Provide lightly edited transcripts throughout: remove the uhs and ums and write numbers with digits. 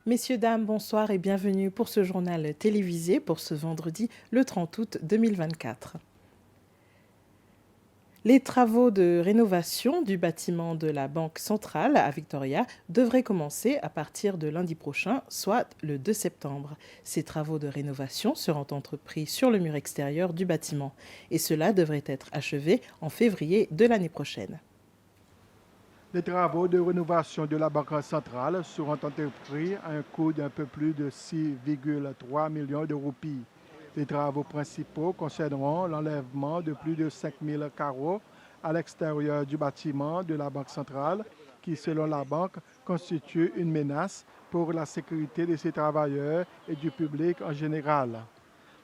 Messieurs, dames, bonsoir et bienvenue pour ce journal télévisé pour ce vendredi le 30 août 2024. Les travaux de rénovation du bâtiment de la Banque centrale à Victoria devraient commencer à partir de lundi prochain, soit le 2 septembre. Ces travaux de rénovation seront entrepris sur le mur extérieur du bâtiment et cela devrait être achevé en février de l'année prochaine. Les travaux de rénovation de la Banque centrale seront entrepris à un coût d'un peu plus de 6,3 millions de roupies. Les travaux principaux concerneront l'enlèvement de plus de 5000 carreaux à l'extérieur du bâtiment de la Banque centrale, qui, selon la banque, constitue une menace pour la sécurité de ses travailleurs et du public en général.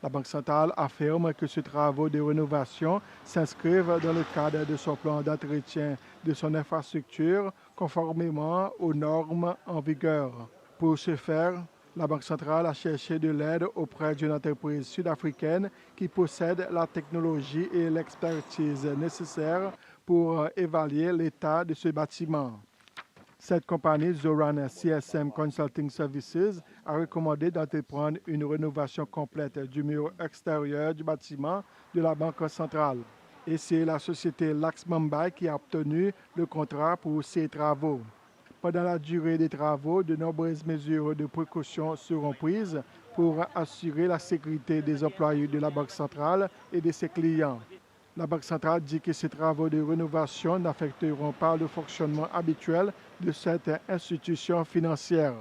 La Banque centrale affirme que ces travaux de rénovation s'inscrivent dans le cadre de son plan d'entretien de son infrastructure conformément aux normes en vigueur. Pour ce faire, la Banque centrale a cherché de l'aide auprès d'une entreprise sud-africaine qui possède la technologie et l'expertise nécessaires pour évaluer l'état de ce bâtiment. Cette compagnie, Zoran CSM Consulting Services, a recommandé d'entreprendre une rénovation complète du mur extérieur du bâtiment de la Banque centrale. Et c'est la société Lax Mumbai qui a obtenu le contrat pour ces travaux. Pendant la durée des travaux, de nombreuses mesures de précaution seront prises pour assurer la sécurité des employés de la Banque centrale et de ses clients. La Banque centrale dit que ces travaux de rénovation n'affecteront pas le fonctionnement habituel de cette institution financière.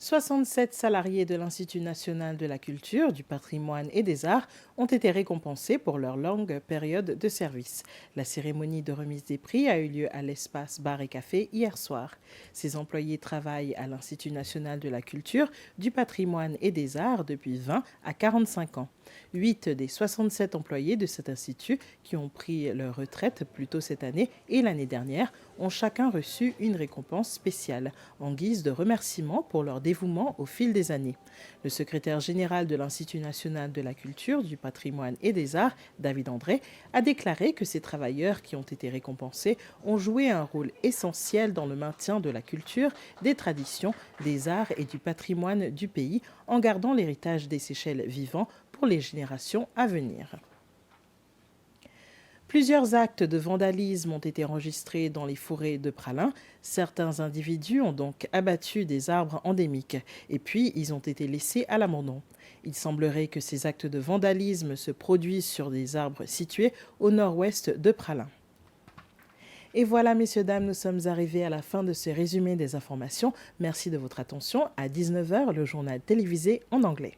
67 salariés de l'Institut national de la culture, du patrimoine et des arts ont été récompensés pour leur longue période de service. La cérémonie de remise des prix a eu lieu à l'espace bar et café hier soir. Ces employés travaillent à l'Institut national de la culture, du patrimoine et des arts depuis 20 à 45 ans. 8 des 67 employés de cet institut qui ont pris leur retraite plus tôt cette année et l'année dernière ont chacun reçu une récompense spéciale en guise de remerciement pour leur dévouement au fil des années. Le secrétaire général de l'Institut national de la culture, du patrimoine et des arts, David André, a déclaré que ces travailleurs qui ont été récompensés ont joué un rôle essentiel dans le maintien de la culture, des traditions, des arts et du patrimoine du pays en gardant l'héritage des Seychelles vivant pour les générations à venir. Plusieurs actes de vandalisme ont été enregistrés dans les forêts de Pralin. Certains individus ont donc abattu des arbres endémiques et puis ils ont été laissés à l'abandon. Il semblerait que ces actes de vandalisme se produisent sur des arbres situés au nord-ouest de Pralin. Et voilà, messieurs, dames, nous sommes arrivés à la fin de ce résumé des informations. Merci de votre attention. À 19 h, le journal télévisé en anglais.